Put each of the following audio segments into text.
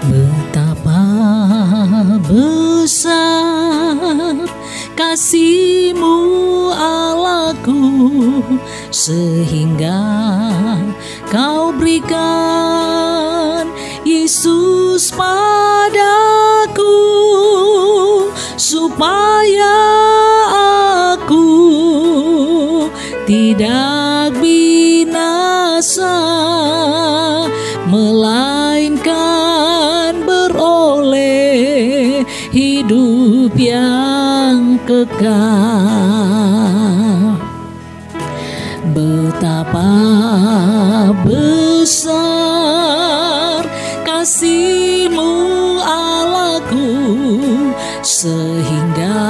Betapa besar kasih-Mu Allahku, sehingga Kau berikan Yesus padaku, supaya aku tidak binasa, melainkan beroleh hidup yang kekal. Betapa besar kasih-Mu Allahku, sehingga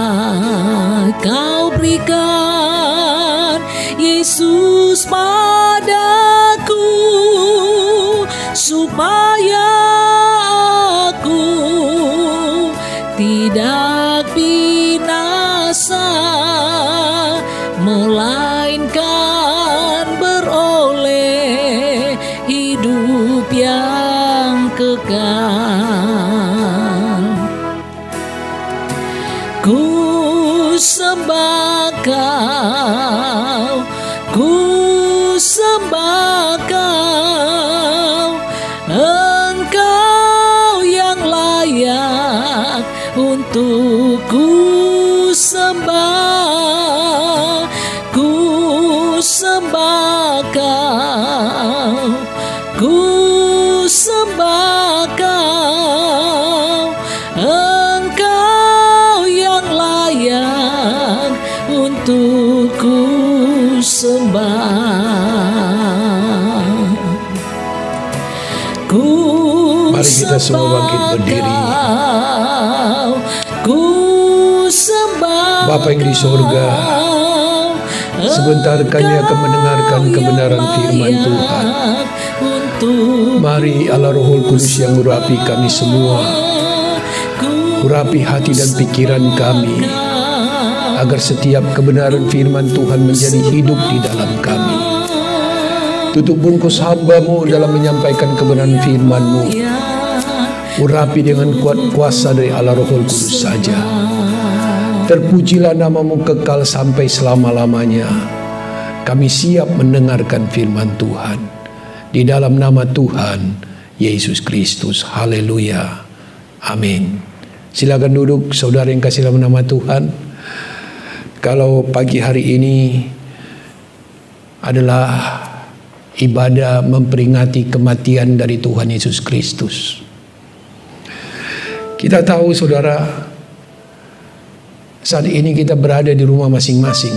Kau berikan Yesus padaku, supaya aku tidak binasa, melainkan beroleh hidup yang kekal. Ku sembah Kau, ku sembah Kau, Engkau yang layak untuk ku sembah. Ku sembah Kau, ku sembah Kau, Engkau yang layak untuk ku sembah. Ku Mari kita semua bangkit berdiri. Ku sembah Bapa yang di surga, sebentar kami akan mendengarkan kebenaran firman Tuhan. Mari Allah Roh Kudus yang urapi kami semua, urapi hati dan pikiran kami, agar setiap kebenaran firman Tuhan menjadi hidup di dalam kami. Tutup bungkus hamba-Mu dalam menyampaikan kebenaran firman-Mu. Urapi dengan kuat kuasa dari Allah Roh Kudus saja. Terpujilah nama-Mu kekal sampai selama-lamanya. Kami siap mendengarkan firman Tuhan. Di dalam nama Tuhan Yesus Kristus. Haleluya. Amin. Silakan duduk saudara yang kasih dalam nama Tuhan. Kalau pagi hari ini adalah ibadah memperingati kematian dari Tuhan Yesus Kristus. Kita tahu saudara, saat ini kita berada di rumah masing-masing,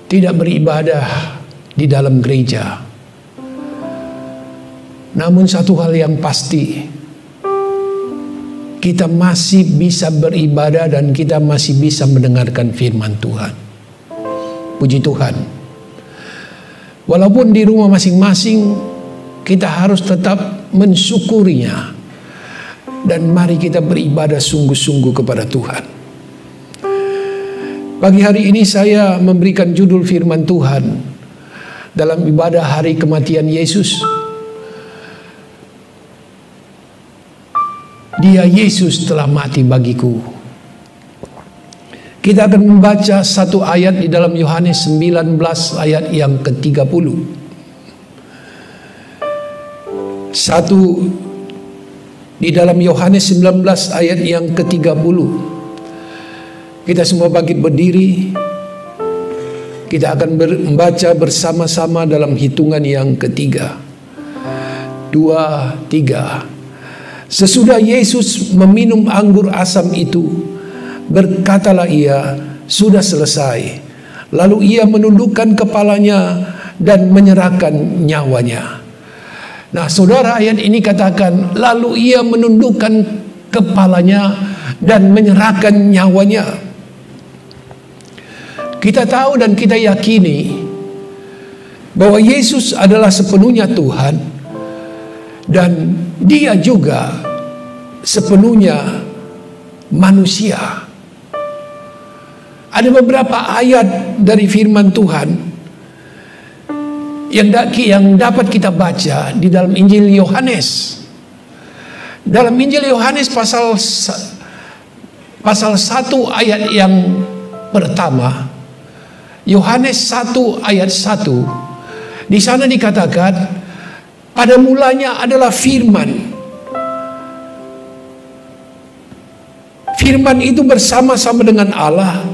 tidak beribadah di dalam gereja. Namun satu hal yang pasti, kita masih bisa beribadah dan kita masih bisa mendengarkan firman Tuhan. Puji Tuhan. Walaupun di rumah masing-masing, kita harus tetap mensyukurinya. Dan mari kita beribadah sungguh-sungguh kepada Tuhan. Pagi hari ini saya memberikan judul firman Tuhan dalam ibadah hari kematian Yesus. Dia Yesus telah mati bagiku. Kita akan membaca satu ayat di dalam Yohanes 19 ayat yang ke-30. Satu di dalam Yohanes 19 ayat yang ke-30. Kita semua bangkit berdiri. Kita akan membaca bersama-sama dalam hitungan yang ketiga. 2, 3. Sesudah Yesus meminum anggur asam itu, berkatalah ia, sudah selesai. Lalu ia menundukkan kepalanya dan menyerahkan nyawanya. Nah saudara, ayat ini katakan, lalu ia menundukkan kepalanya dan menyerahkan nyawanya. Kita tahu dan kita yakini bahwa Yesus adalah sepenuhnya Tuhan, dan dia juga sepenuhnya manusia. Ada beberapa ayat dari firman Tuhan yang dapat kita baca di dalam Injil Yohanes. Dalam Injil Yohanes pasal 1 ayat yang pertama, Yohanes 1 ayat 1, di sana dikatakan, pada mulanya adalah firman. Firman itu bersama-sama dengan Allah,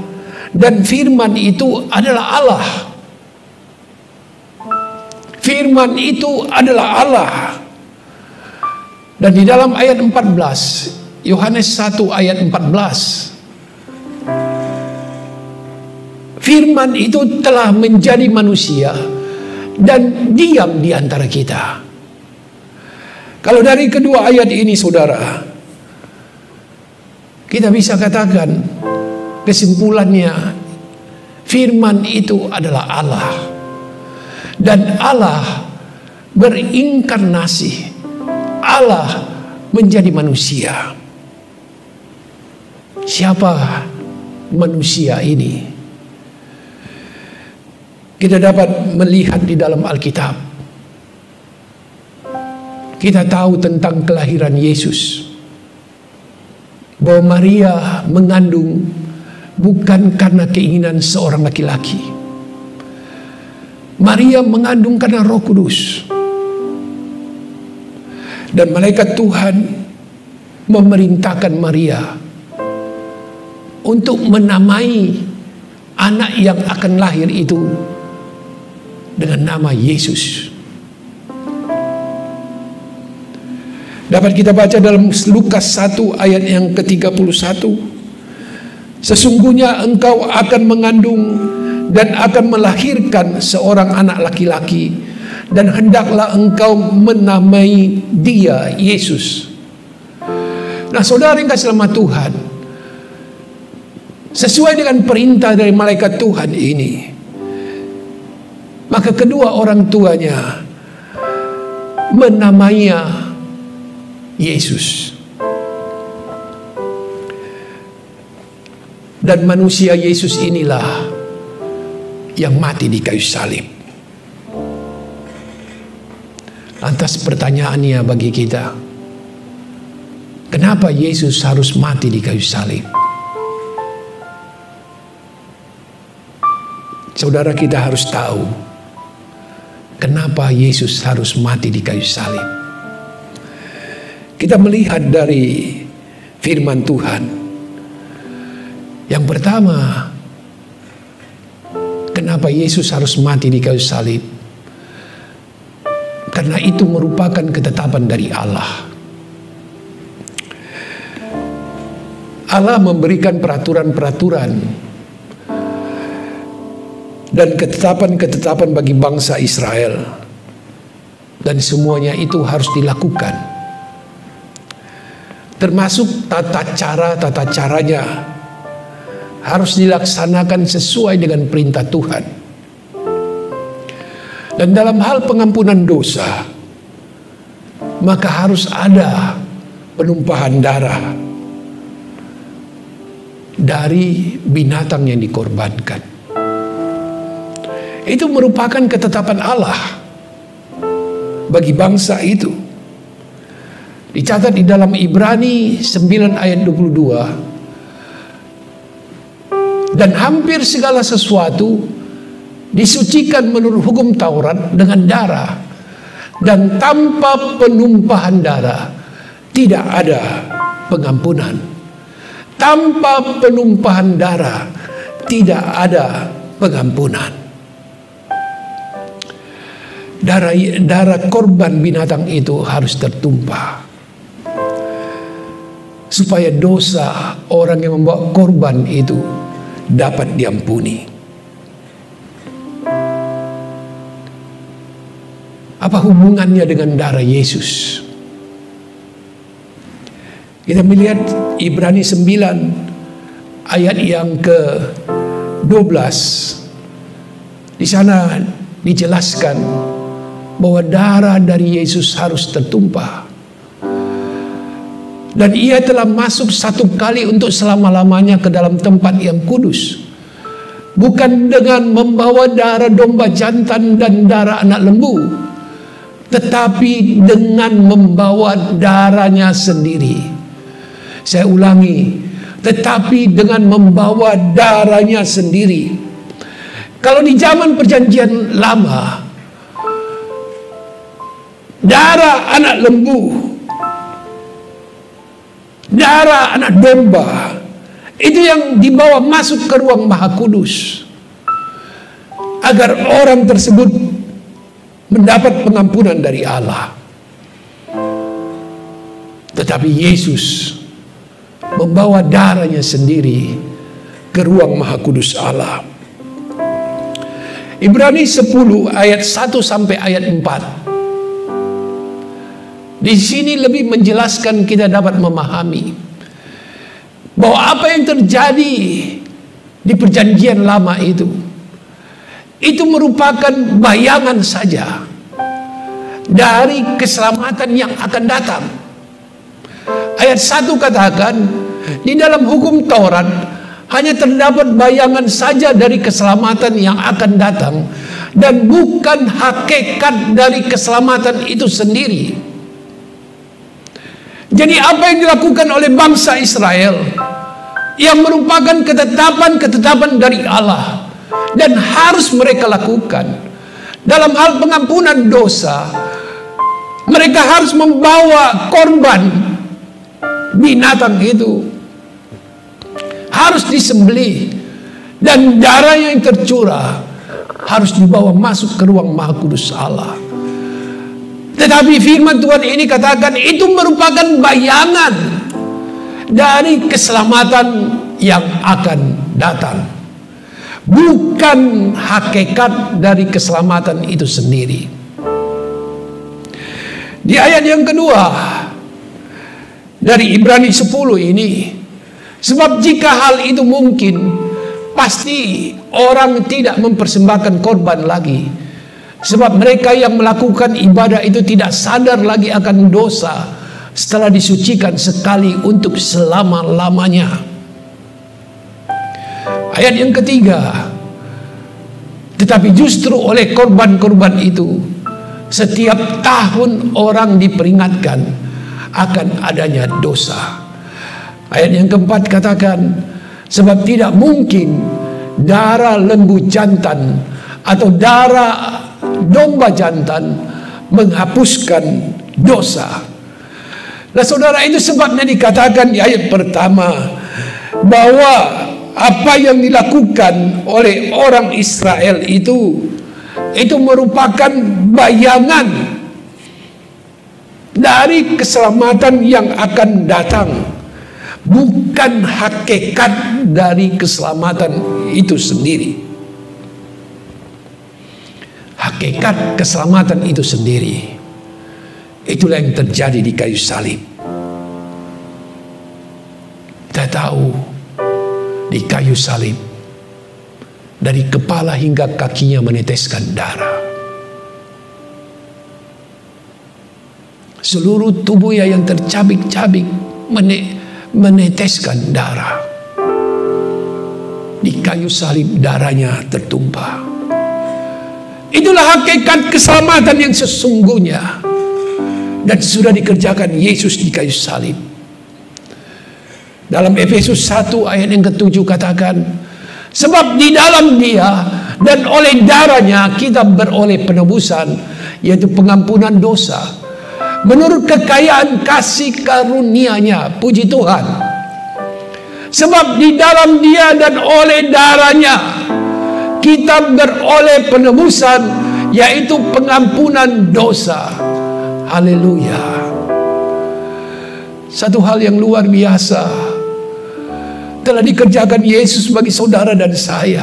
dan firman itu adalah Allah. Firman itu adalah Allah. Dan di dalam ayat 14, Yohanes 1 ayat 14, firman itu telah menjadi manusia dan diam di antara kita. Kalau dari kedua ayat ini, saudara, kita bisa katakan kesimpulannya, firman itu adalah Allah. Dan Allah berinkarnasi. Allah menjadi manusia. Siapa manusia ini? Kita dapat melihat di dalam Alkitab. Kita tahu tentang kelahiran Yesus, bahwa Maria mengandung bukan karena keinginan seorang laki-laki. Maria mengandung karena Roh Kudus. Dan malaikat Tuhan memerintahkan Maria untuk menamai anak yang akan lahir itu dengan nama Yesus. Dapat kita baca dalam Lukas 1 ayat yang ke-31. Sesungguhnya engkau akan mengandung dan akan melahirkan seorang anak laki-laki, dan hendaklah engkau menamai dia Yesus. Nah, saudara yang kasih nama Tuhan, sesuai dengan perintah dari malaikat Tuhan ini, maka kedua orang tuanya menamainya Yesus. Dan manusia Yesus inilah yang mati di kayu salib. Lantas pertanyaannya bagi kita, kenapa Yesus harus mati di kayu salib? Saudara, kita harus tahu kenapa Yesus harus mati di kayu salib. Kita melihat dari firman Tuhan. Yang pertama, kenapa Yesus harus mati di kayu salib? Karena itu merupakan ketetapan dari Allah. Allah memberikan peraturan-peraturan dan ketetapan-ketetapan bagi bangsa Israel, dan semuanya itu harus dilakukan. Termasuk tata caranya harus dilaksanakan sesuai dengan perintah Tuhan. Dan dalam hal pengampunan dosa, maka harus ada penumpahan darah dari binatang yang dikorbankan. Itu merupakan ketetapan Allah bagi bangsa itu. Dicatat di dalam Ibrani 9 ayat 22. Dan hampir segala sesuatu disucikan menurut hukum Taurat dengan darah, dan tanpa penumpahan darah tidak ada pengampunan. Tanpa penumpahan darah tidak ada pengampunan. Darah korban binatang itu harus tertumpah supaya dosa orang yang membawa korban itu dapat diampuni. Apa hubungannya dengan darah Yesus? Kita melihat Ibrani 9 ayat yang ke-12. Di sana dijelaskan bahwa darah dari Yesus harus tertumpah. Dan ia telah masuk satu kali untuk selama-lamanya ke dalam tempat yang kudus, bukan dengan membawa darah domba jantan dan darah anak lembu, tetapi dengan membawa darahnya sendiri. Saya ulangi, tetapi dengan membawa darahnya sendiri. Kalau di zaman perjanjian lama, darah anak lembu, darah anak domba, itu yang dibawa masuk ke ruang Maha Kudus, agar orang tersebut mendapat pengampunan dari Allah. Tetapi Yesus membawa darahnya sendiri ke ruang Maha Kudus Allah. Ibrani 10 ayat 1 sampai ayat 4. Di sini lebih menjelaskan, kita dapat memahami bahwa apa yang terjadi di perjanjian lama itu merupakan bayangan saja dari keselamatan yang akan datang. Ayat 1 katakan, di dalam hukum Taurat hanya terdapat bayangan saja dari keselamatan yang akan datang, dan bukan hakikat dari keselamatan itu sendiri. Jadi apa yang dilakukan oleh bangsa Israel, yang merupakan ketetapan-ketetapan dari Allah, dan harus mereka lakukan dalam hal pengampunan dosa, mereka harus membawa korban binatang itu, harus disembelih, dan darah yang tercurah harus dibawa masuk ke ruang Maha Kudus Allah. Tetapi firman Tuhan ini katakan itu merupakan bayangan dari keselamatan yang akan datang, bukan hakikat dari keselamatan itu sendiri. Di ayat yang kedua dari Ibrani 10 ini, sebab jika hal itu mungkin, pasti orang tidak mempersembahkan korban lagi, sebab mereka yang melakukan ibadah itu tidak sadar lagi akan dosa setelah disucikan sekali untuk selama-lamanya. Ayat yang ketiga, tetapi justru oleh korban-korban itu setiap tahun orang diperingatkan akan adanya dosa. Ayat yang keempat katakan, sebab tidak mungkin darah lembu jantan atau darah domba jantan menghapuskan dosa. Nah saudara, itu sebabnya dikatakan di ayat pertama bahwa apa yang dilakukan oleh orang Israel itu merupakan bayangan dari keselamatan yang akan datang, bukan hakikat dari keselamatan itu sendiri. Hakikat keselamatan itu sendiri, itulah yang terjadi di kayu salib. Kita tahu di kayu salib, dari kepala hingga kakinya meneteskan darah. Seluruh tubuhnya yang tercabik-cabik meneteskan darah. Di kayu salib darahnya tertumpah. Itulah hakikat keselamatan yang sesungguhnya, dan sudah dikerjakan Yesus di kayu salib. Dalam Efesus 1 ayat yang ke-7 katakan, sebab di dalam Dia dan oleh darahnya kita beroleh penebusan, yaitu pengampunan dosa, menurut kekayaan kasih karunia-Nya. Puji Tuhan. Sebab di dalam Dia dan oleh darahnya kita beroleh penebusan, yaitu pengampunan dosa. Haleluya. Satu hal yang luar biasa telah dikerjakan Yesus bagi saudara dan saya.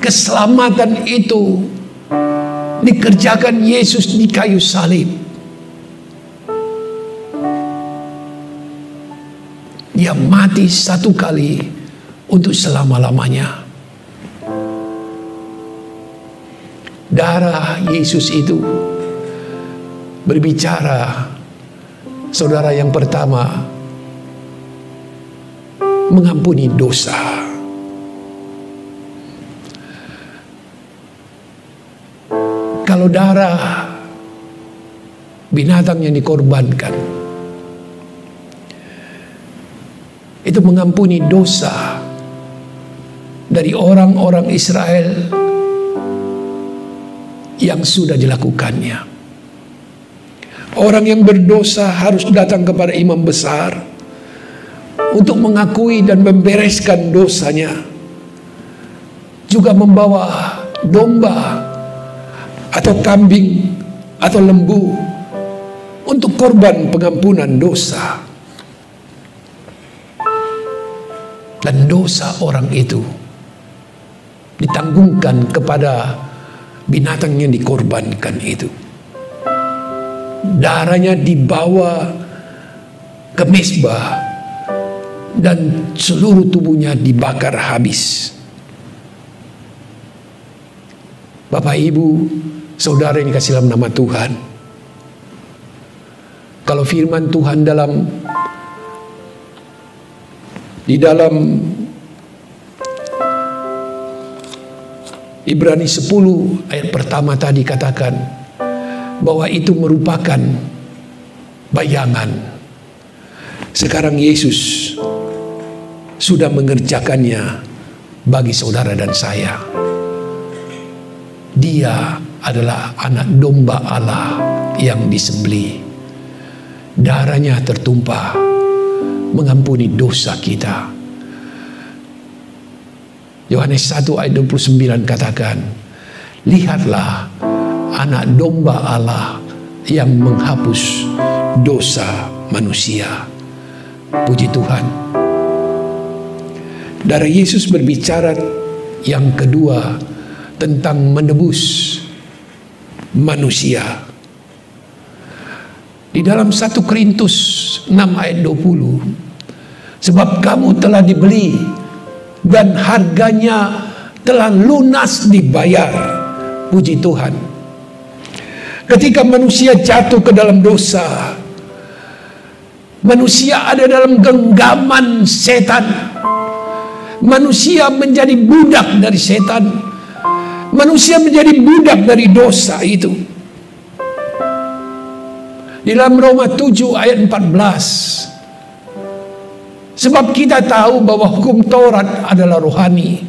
Keselamatan itu dikerjakan Yesus di kayu salib. Dia mati satu kali untuk selama-lamanya. Darah Yesus itu berbicara, saudara, yang pertama, mengampuni dosa. Kalau darah binatang yang dikorbankan itu mengampuni dosa dari orang-orang Israel yang sudah dilakukannya. Orang yang berdosa harus datang kepada imam besar untuk mengakui dan membereskan dosanya, juga membawa domba atau kambing atau lembu untuk korban pengampunan dosa. Dan dosa orang itu ditanggungkan kepada binatang yang dikorbankan itu. Darahnya dibawa ke mezbah dan seluruh tubuhnya dibakar habis. Bapak, Ibu, saudara yang dikasihi dalam nama Tuhan, kalau firman Tuhan di dalam Ibrani 10 ayat pertama tadi katakan bahwa itu merupakan bayangan. Sekarang Yesus sudah mengerjakannya bagi saudara dan saya. Dia adalah anak domba Allah yang disembelih. Darahnya tertumpah mengampuni dosa kita. Yohanes 1 ayat 29 katakan, lihatlah anak domba Allah yang menghapus dosa manusia. Puji Tuhan. Darah Yesus berbicara yang kedua tentang menebus manusia. Di dalam 1 Korintus 6 ayat 20, sebab kamu telah dibeli dan harganya telah lunas dibayar. Puji Tuhan. Ketika manusia jatuh ke dalam dosa, manusia ada dalam genggaman setan. Manusia menjadi budak dari setan. Manusia menjadi budak dari dosa itu. Di dalam Roma 7 ayat 14, sebab kita tahu bahwa hukum Taurat adalah rohani,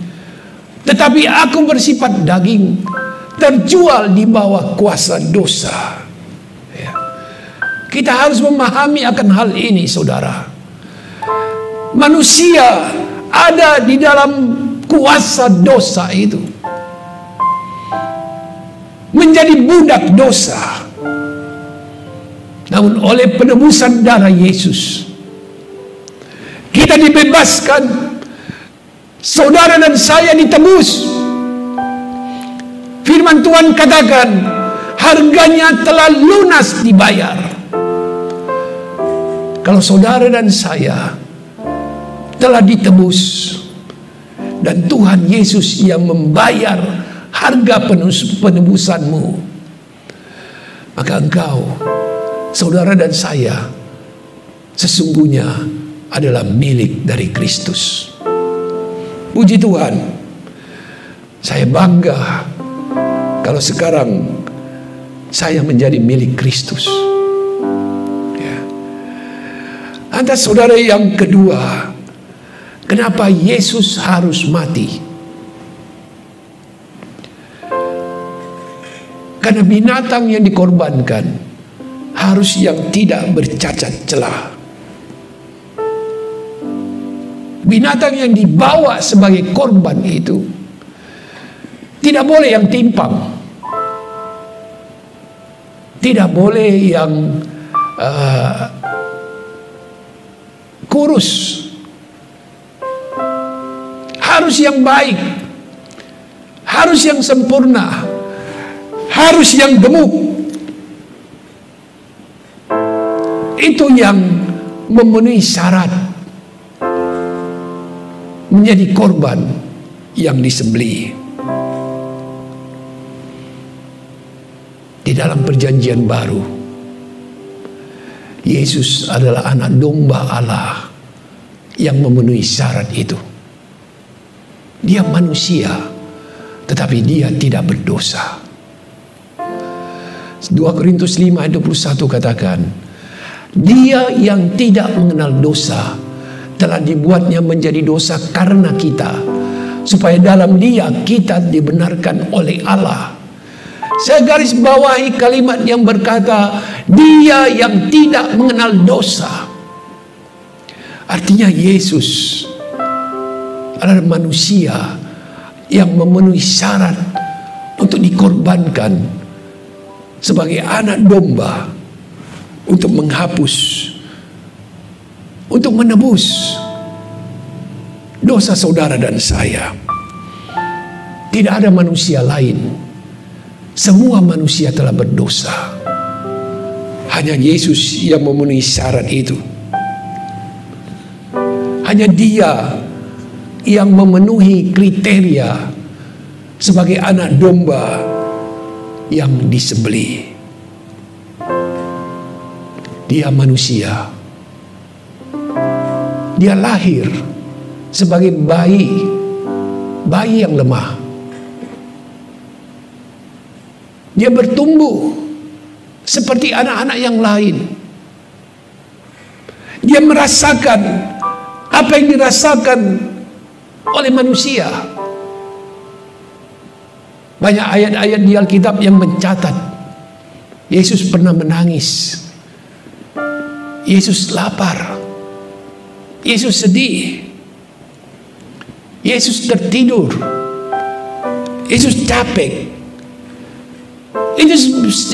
tetapi aku bersifat daging, terjual di bawah kuasa dosa. Ya. Kita harus memahami akan hal ini, saudara. Manusia ada di dalam kuasa dosa itu, menjadi budak dosa. Namun oleh penebusan darah Yesus, kita dibebaskan. Saudara dan saya ditebus. Firman Tuhan katakan, harganya telah lunas dibayar. Kalau saudara dan saya telah ditebus, dan Tuhan Yesus yang membayar harga penebusanmu, maka engkau, saudara dan saya, sesungguhnya adalah milik dari Kristus. Puji Tuhan. Saya bangga kalau sekarang saya menjadi milik Kristus. Ya. Lantas saudara yang kedua, kenapa Yesus harus mati? Karena binatang yang dikorbankan harus yang tidak bercacat celah. Binatang yang dibawa sebagai korban itu tidak boleh yang timpang, tidak boleh yang kurus, harus yang baik, harus yang sempurna, harus yang gemuk. Itu yang memenuhi syarat menjadi korban yang disembelih. Di dalam perjanjian baru, Yesus adalah anak domba Allah yang memenuhi syarat itu. Dia manusia, tetapi dia tidak berdosa. 2 Korintus 5 ayat 21 katakan, Dia yang tidak mengenal dosa telah dibuatnya menjadi dosa karena kita, supaya dalam Dia kita dibenarkan oleh Allah. Saya garis bawahi kalimat yang berkata, Dia yang tidak mengenal dosa. Artinya Yesus adalah manusia yang memenuhi syarat untuk dikorbankan sebagai anak domba untuk menghapus, untuk menebus dosa saudara dan saya. Tidak ada manusia lain. Semua manusia telah berdosa. Hanya Yesus yang memenuhi syarat itu. Hanya Dia yang memenuhi kriteria sebagai anak domba yang disembelih. Dia manusia. Dia lahir sebagai bayi yang lemah. Dia bertumbuh seperti anak-anak yang lain. Dia merasakan apa yang dirasakan oleh manusia. Banyak ayat-ayat di Alkitab yang mencatat Yesus pernah menangis, Yesus lapar, Yesus sedih, Yesus tertidur, Yesus capek.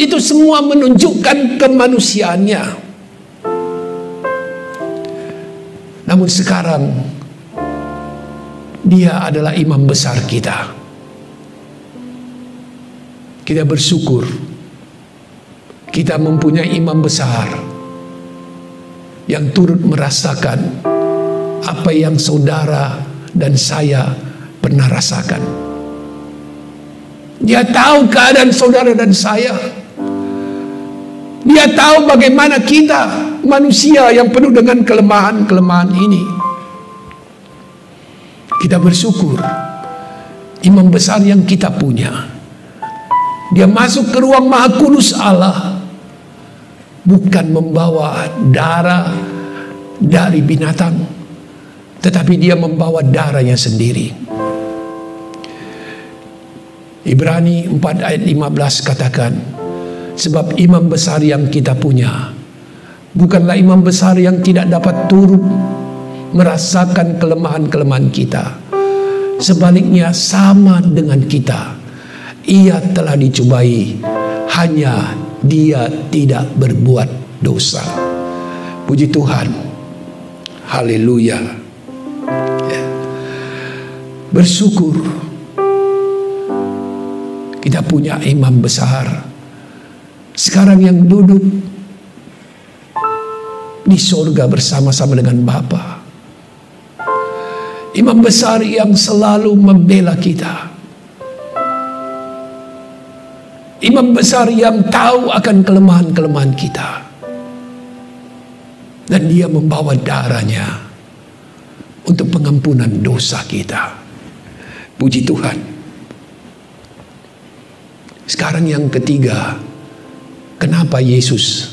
Itu semua menunjukkan kemanusiaannya. Namun sekarang Dia adalah imam besar kita. Kita bersyukur kita mempunyai imam besar yang turut merasakan apa yang saudara dan saya pernah rasakan. Dia tahu keadaan saudara dan saya. Dia tahu bagaimana kita manusia yang penuh dengan kelemahan-kelemahan ini. Kita bersyukur imam besar yang kita punya. Dia masuk ke ruang Maha Kudus Allah, bukan membawa darah dari binatang, tetapi Dia membawa darahnya sendiri. Ibrani 4 ayat 15 katakan, sebab imam besar yang kita punya bukanlah imam besar yang tidak dapat turut merasakan kelemahan-kelemahan kita. Sebaliknya sama dengan kita. Ia telah dicobai, hanya Dia tidak berbuat dosa. Puji Tuhan. Haleluya. Ya. Bersyukur kita punya imam besar sekarang yang duduk di surga bersama-sama dengan Bapa. Imam besar yang selalu membela kita. Imam besar yang tahu akan kelemahan-kelemahan kita. Dan Dia membawa darahnya untuk pengampunan dosa kita. Puji Tuhan. Sekarang yang ketiga, kenapa Yesus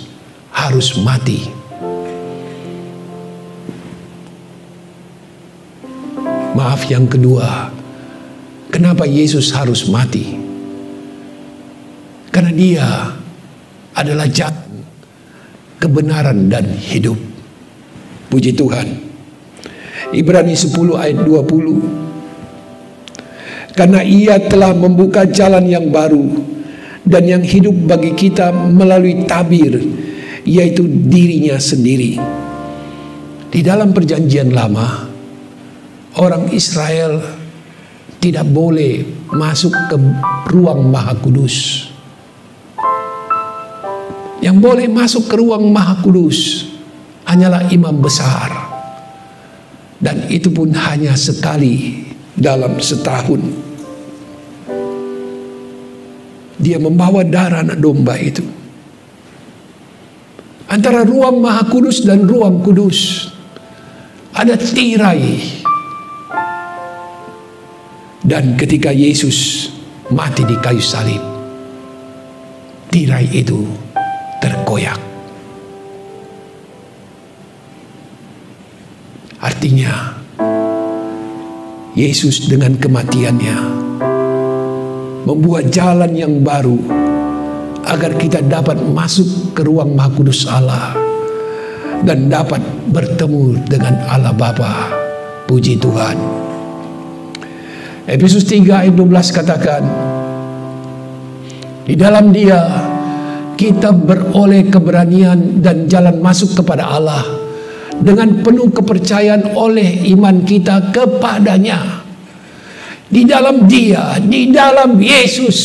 harus mati? Maaf, yang kedua, kenapa Yesus harus mati? Karena Dia adalah jalan, kebenaran dan hidup. Puji Tuhan. Ibrani 10 ayat 20. Karena Ia telah membuka jalan yang baru dan yang hidup bagi kita melalui tabir, yaitu dirinya sendiri. Di dalam perjanjian lama, orang Israel tidak boleh masuk ke ruang Maha Kudus. Yang boleh masuk ke ruang Maha Kudus hanyalah imam besar. Dan itu pun hanya sekali dalam setahun. Dia membawa darah anak domba itu. Antara ruang Maha Kudus dan ruang kudus ada tirai. Dan ketika Yesus mati di kayu salib, tirai itu terkoyak. Artinya, Yesus dengan kematiannya membuat jalan yang baru agar kita dapat masuk ke ruang Maha Kudus Allah dan dapat bertemu dengan Allah Bapa. Puji Tuhan. Efesus 3 ayat 12 katakan, di dalam Dia kita beroleh keberanian dan jalan masuk kepada Allah dengan penuh kepercayaan oleh iman kita kepadanya. Di dalam Dia, di dalam Yesus,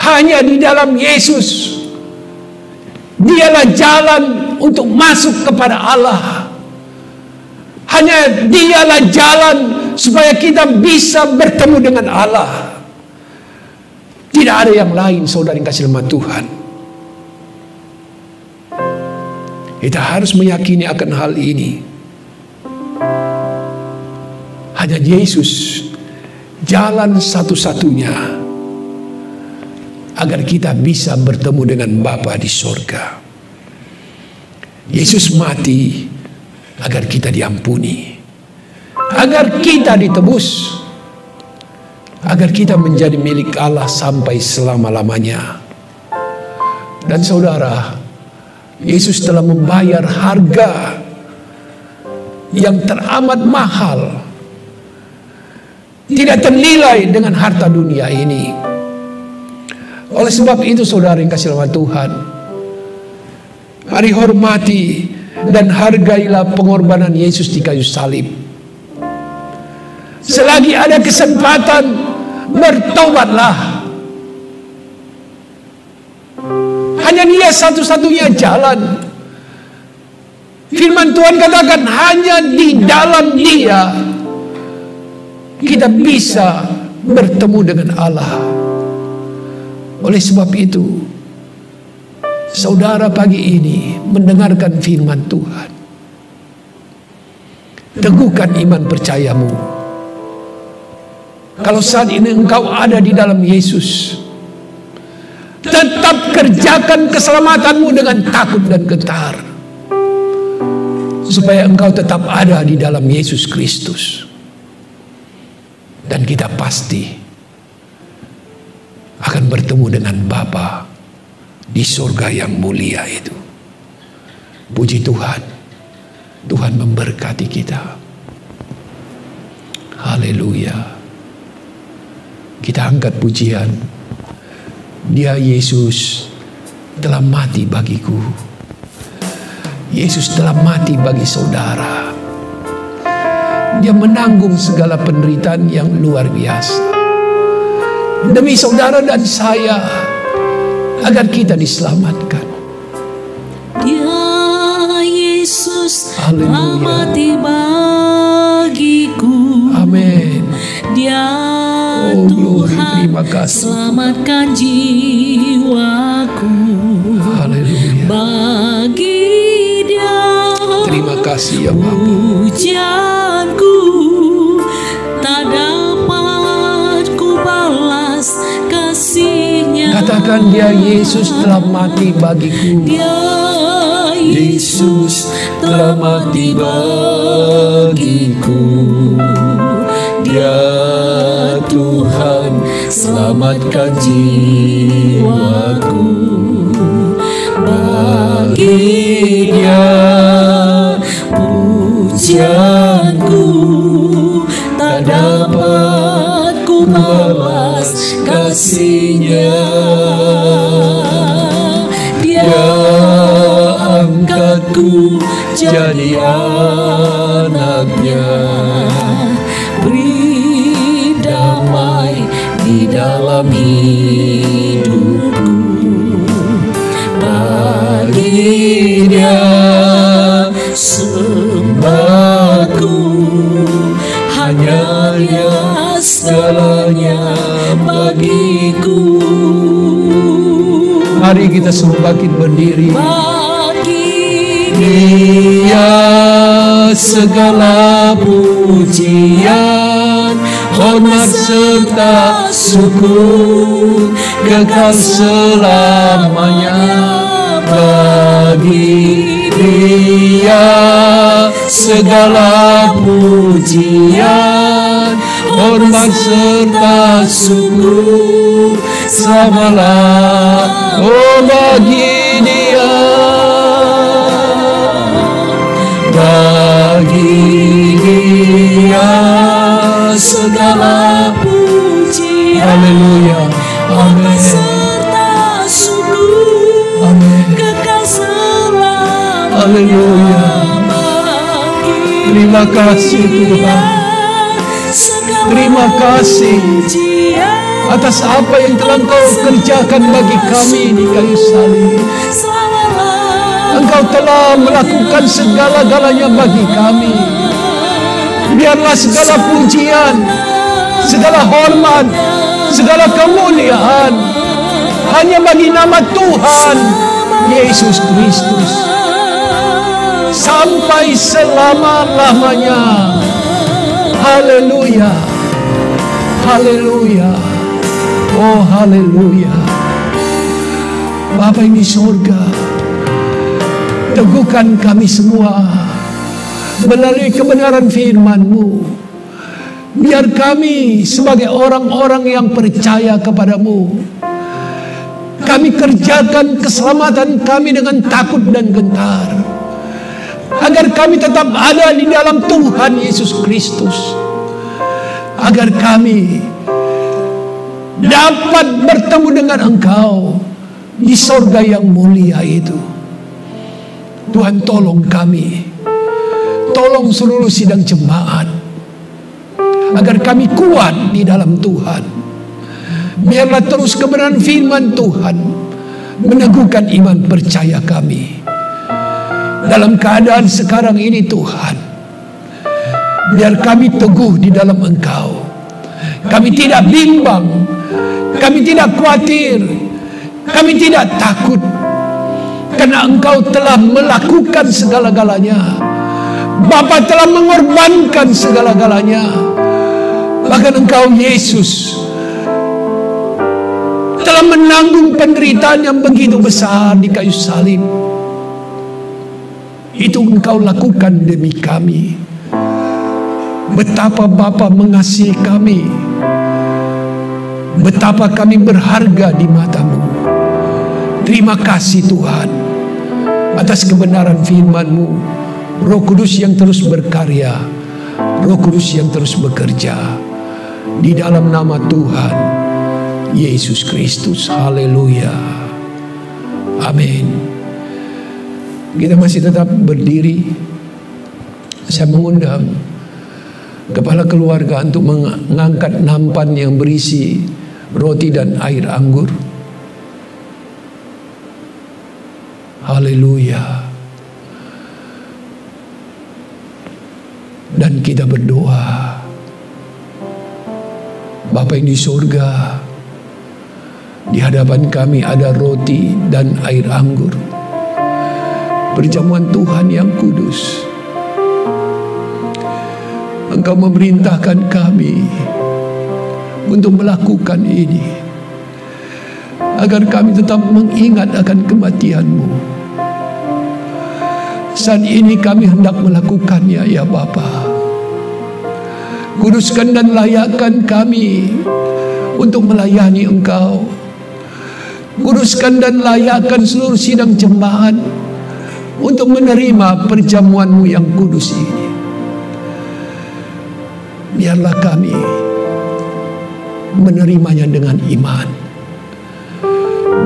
hanya di dalam Yesus, Dialah jalan untuk masuk kepada Allah. Hanya Dialah jalan supaya kita bisa bertemu dengan Allah. Tidak ada yang lain, saudara yang kasih dalam Tuhan. Kita harus meyakini akan hal ini. Hanya Yesus jalan satu-satunya agar kita bisa bertemu dengan Bapa di sorga. Yesus mati agar kita diampuni, agar kita ditebus, agar kita menjadi milik Allah sampai selama-lamanya. Dan saudara, Yesus telah membayar harga yang teramat mahal, tidak ternilai dengan harta dunia ini. Oleh sebab itu, saudara yang kasih dalam Tuhan, mari hormati dan hargailah pengorbanan Yesus di kayu salib. Selagi ada kesempatan, bertobatlah. Hanya Dia satu-satunya jalan. Firman Tuhan katakan, hanya di dalam Dia kita bisa bertemu dengan Allah. Oleh sebab itu, saudara pagi ini mendengarkan firman Tuhan, teguhkan iman percayamu. Kalau saat ini engkau ada di dalam Yesus, tetap kerjakan keselamatanmu dengan takut dan gentar, supaya engkau tetap ada di dalam Yesus Kristus. Dan kita pasti akan bertemu dengan Bapa di surga yang mulia itu. Puji Tuhan. Tuhan memberkati kita. Haleluya. Kita angkat pujian. Dia, Yesus, telah mati bagiku. Yesus telah mati bagi saudara. Dia menanggung segala penderitaan yang luar biasa demi saudara dan saya, agar kita diselamatkan. Dia, Yesus, telah mati bagiku. Amin. Dia, Tuhan, selamatkan jiwaku. Haleluya. Bagi Dia, terima kasih ya Bapa. Pujianku tak dapat ku balas kasih-Nya. Katakan, Dia, Yesus, telah mati bagiku. Dia, Yesus, telah mati bagiku. Dia, Tuhan, selamatkan jiwaku. Bagi Dia pujianku tak dapat ku balas kasih-Nya. Dia angkatku jadi anak-Nya, beri damai di dalam hidupku. Bagi Dia sembahku, hanya Dia segalanya bagiku. Mari kita semua bangkit berdiri. Bagi Dia segala pujian, hormat serta syukur kekal selamanya bagi Dia. Segala pujian, hormat serta syukur samalah bagi Dia. Bagi Dia segala pujian, haleluya, amin, serta syukur, amin, kekal selamanya, haleluya. Terima kasih Tuhan, terima kasih atas apa yang telah Engkau kerjakan bagi kami di kayu salib. Engkau telah melakukan segala-galanya bagi kami. Biarlah segala pujian, segala hormat, segala kemuliaan hanya bagi nama Tuhan Yesus Kristus sampai selama-lamanya. Haleluya, haleluya, oh haleluya. Bapa yang di surga, teguhkan kami semua melalui kebenaran firman-Mu. Biar kami sebagai orang-orang yang percaya kepadamu, kami kerjakan keselamatan kami dengan takut dan gentar, agar kami tetap ada di dalam Tuhan Yesus Kristus, agar kami dapat bertemu dengan Engkau di sorga yang mulia itu. Tuhan, tolong kami, tolong seluruh sidang jemaat, agar kami kuat di dalam Tuhan. Biarlah terus kebenaran firman Tuhan meneguhkan iman percaya kami dalam keadaan sekarang ini. Tuhan, biar kami teguh di dalam Engkau. Kami tidak bimbang, kami tidak khawatir, kami tidak takut, karena Engkau telah melakukan segala-galanya. Bapa telah mengorbankan segala-galanya. Bahkan Engkau Yesus telah menanggung penderitaan yang begitu besar di kayu salib. Itu Engkau lakukan demi kami. Betapa Bapa mengasihi kami, betapa kami berharga di mata-Mu. Terima kasih Tuhan atas kebenaran firman-Mu. Roh Kudus yang terus berkarya, Roh Kudus yang terus bekerja di dalam nama Tuhan Yesus Kristus. Haleluya, amin. Kita masih tetap berdiri. Saya mengundang kepala keluarga untuk mengangkat nampan yang berisi roti dan air anggur. Haleluya. Dan kita berdoa. Bapa yang di surga, di hadapan kami ada roti dan air anggur, perjamuan Tuhan yang kudus. Engkau memerintahkan kami untuk melakukan ini, agar kami tetap mengingat akan kematian-Mu. Saat ini kami hendak melakukannya, ya Bapa. Kuduskan dan layakkan kami untuk melayani Engkau. Kuduskan dan layakkan seluruh sidang jemaat untuk menerima perjamuan-Mu yang kudus ini. Biarlah kami menerimanya dengan iman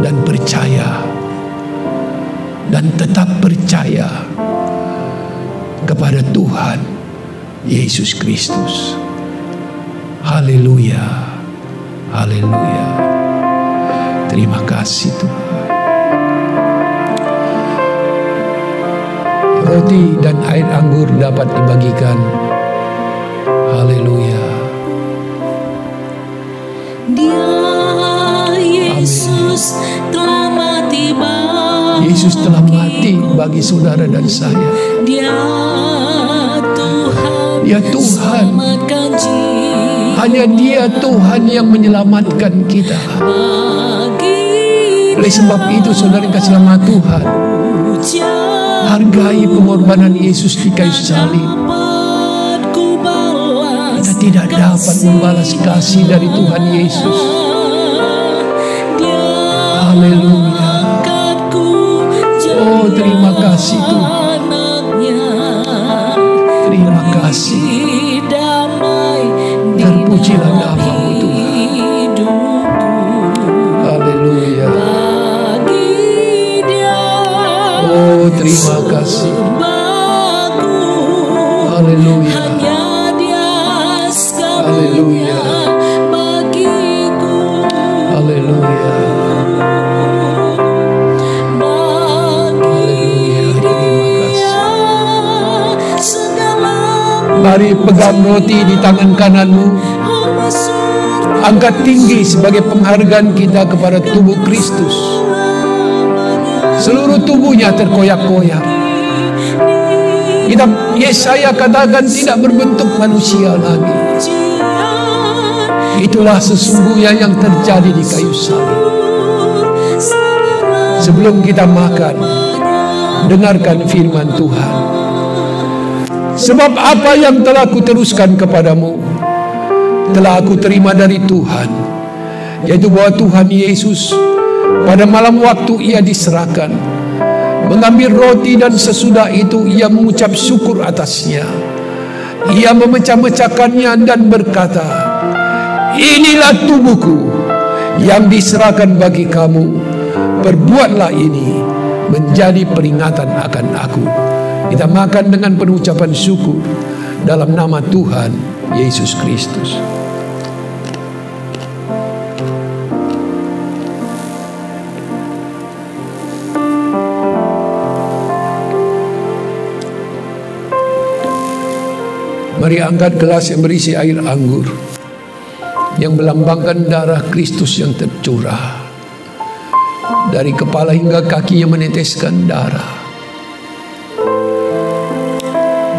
dan percaya, dan tetap percaya kepada Tuhan Yesus Kristus. Haleluya, haleluya. Terima kasih Tuhan. Roti dan air anggur dapat dibagikan. Haleluya. Dia Yesus telah mati bagi Yesus telah mati bagi saudara dan saya. Dia Tuhan, Dia Tuhan. selamatkan jiwa hanya Dia Tuhan yang menyelamatkan kita. Oleh sebab itu, saudara yang kasih nama Tuhan, hargai pengorbanan Yesus di kayu salib. Kita tidak dapat membalas kasih dari Tuhan Yesus. Haleluya. Oh, terima kasih Tuhan. Terima kasih. Terpujilah nama-Mu Tuhan. Haleluya. Oh, terima kasih. Haleluya. Haleluya. Haleluya. Mari pegang roti di tangan kananmu, angkat tinggi sebagai penghargaan kita kepada tubuh Kristus. Seluruh tubuhnya terkoyak-koyak. Kitab Yesaya katakan tidak berbentuk manusia lagi. Itulah sesungguhnya yang terjadi di kayu salib. Sebelum kita makan, dengarkan firman Tuhan. Sebab apa yang telah kuteruskan kepadamu telah aku terima dari Tuhan, yaitu bahwa Tuhan Yesus pada malam waktu Ia diserahkan, mengambil roti dan sesudah itu Ia mengucap syukur atasnya. Ia memecah-mecahkannya dan berkata, "Inilah tubuhku yang diserahkan bagi kamu. Perbuatlah ini menjadi peringatan akan aku." Kita makan dengan penuh ucapan syukur dalam nama Tuhan Yesus Kristus. Mari angkat gelas yang berisi air anggur yang melambangkan darah Kristus yang tercurah. Dari kepala hingga kaki yang meneteskan darah.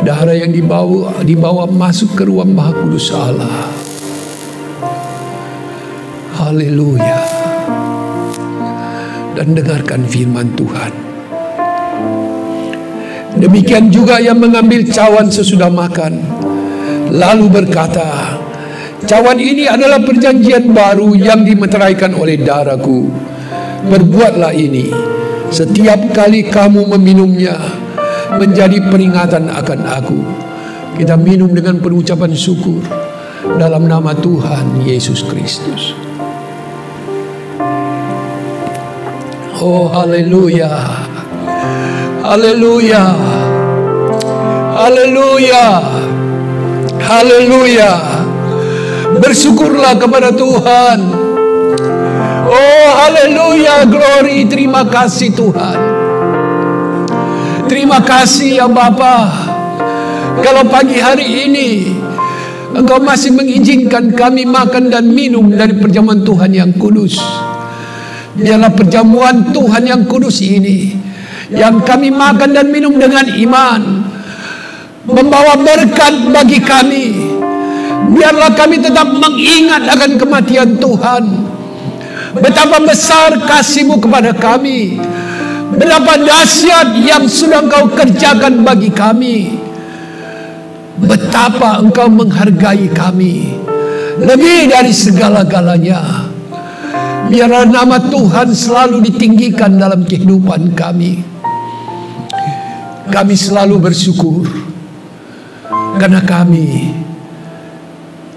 Darah yang dibawa masuk ke ruang Maha Kudus Allah. Haleluya. Dan dengarkan firman Tuhan. Demikian juga yang mengambil cawan sesudah makan, lalu berkata, "Cawan ini adalah perjanjian baru yang dimeteraikan oleh darahku. Berbuatlah ini setiap kali kamu meminumnya, menjadi peringatan akan aku." Kita minum dengan pengucapan syukur dalam nama Tuhan Yesus Kristus. Oh, haleluya. Haleluya. Haleluya. Haleluya. Bersyukurlah kepada Tuhan. Oh, haleluya. Glory. Terima kasih Tuhan. Terima kasih ya Bapa. Kalau pagi hari ini Engkau masih mengizinkan kami makan dan minum dari perjamuan Tuhan yang kudus. Biarlah perjamuan Tuhan yang kudus ini, yang kami makan dan minum dengan iman, membawa berkat bagi kami. Biarlah kami tetap mengingat akan kematian Tuhan. Betapa besar kasih-Mu kepada kami. Betapa dahsyat yang sudah Engkau kerjakan bagi kami. Betapa Engkau menghargai kami lebih dari segala-galanya. Biarlah nama Tuhan selalu ditinggikan dalam kehidupan kami. Kami selalu bersyukur karena kami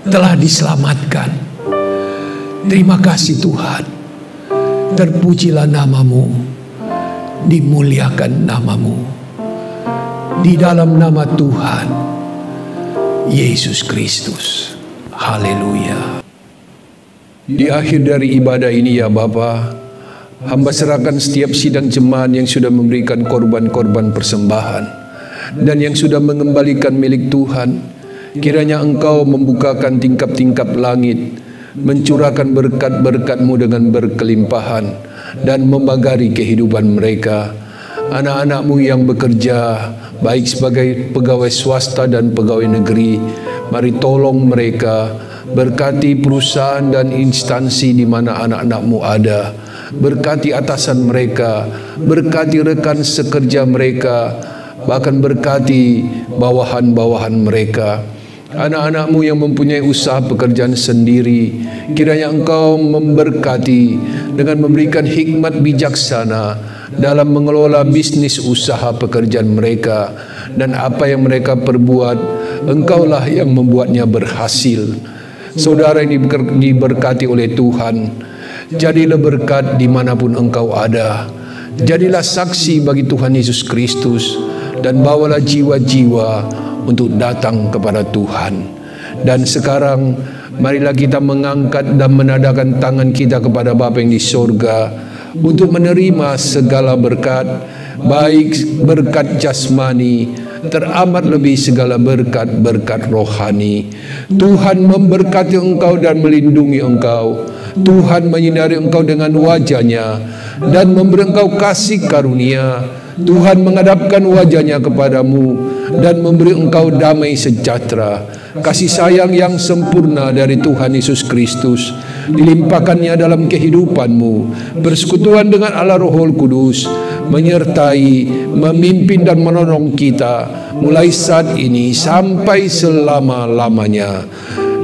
telah diselamatkan. Terima kasih Tuhan. Terpujilah nama-Mu. Dimuliakan nama-Mu di dalam nama Tuhan Yesus Kristus. Haleluya. Di akhir dari ibadah ini ya Bapa, hamba serahkan setiap sidang jemaat yang sudah memberikan korban-korban persembahan dan yang sudah mengembalikan milik Tuhan. Kiranya Engkau membukakan tingkap-tingkap langit, mencurahkan berkat-berkat-Mu dengan berkelimpahan dan membagari kehidupan mereka. Anak-anak-Mu yang bekerja baik sebagai pegawai swasta dan pegawai negeri, mari tolong mereka Berkati perusahaan dan instansi di mana anak-anak-Mu ada. Berkati atasan mereka, berkati rekan sekerja mereka, bahkan berkati bawahan-bawahan mereka. Anak-anak-Mu yang mempunyai usaha pekerjaan sendiri, kiranya Engkau memberkati dengan memberikan hikmat bijaksana dalam mengelola bisnis usaha pekerjaan mereka, dan apa yang mereka perbuat, Engkaulah yang membuatnya berhasil. Saudara ini diberkati oleh Tuhan. Jadilah berkat dimanapun engkau ada. Jadilah saksi bagi Tuhan Yesus Kristus, dan bawalah jiwa-jiwa untuk datang kepada Tuhan. Dan sekarang marilah kita mengangkat dan menadahkan tangan kita kepada Bapa yang di sorga untuk menerima segala berkat, baik berkat jasmani, teramat lebih segala berkat-berkat rohani. Tuhan memberkati engkau dan melindungi engkau. Tuhan menyinari engkau dengan wajah-Nya dan memberi engkau kasih karunia. Tuhan menghadapkan wajah-Nya kepadamu dan memberi engkau damai sejahtera. Kasih sayang yang sempurna dari Tuhan Yesus Kristus dilimpahkannya dalam kehidupanmu. Persekutuan dengan Allah Roh Kudus menyertai, memimpin dan menolong kita mulai saat ini sampai selama-lamanya.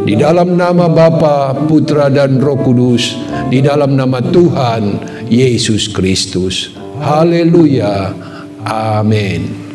Di dalam nama Bapa, Putra dan Roh Kudus, di dalam nama Tuhan Yesus Kristus. Haleluya. Amin.